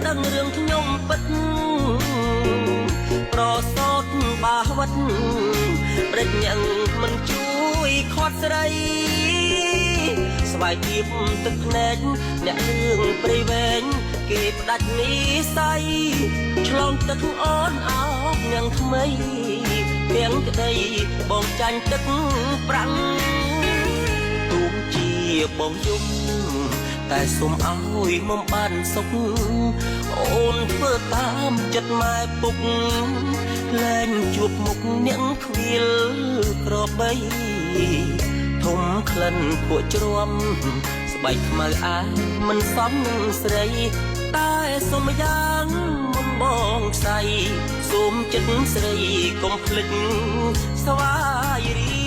ដឹងរឿងខ្ញុំពិតប្រសោតបាវត្តប្រញ្ញាំងមិនជួយខាត់ស្រីស្វាយទៀបទឹកភ្នែកអ្នកលឿងព្រៃវែងគេផ្ដាច់និស័យឆ្លងទឹកអូនអោបញ៉ាំងថ្មីទាំងក្តីបងចាញ់ទឹកប្រាំងទូកជាបងយំតែសុំឲ្យមុំបានសុខអូនធ្វើតាមចិត្តម៉ែពុកលែងជួបមុខអ្នកខ្វៀលក្របីធំក្លិនភក់ជ្រាំស្បែកខ្មៅអាយមិនសមនឹងស្រីតែសុំយ៉ាងមុំបងខ្សៃសូមចិត្តស្រីកុំភ្លេចស្វាយរី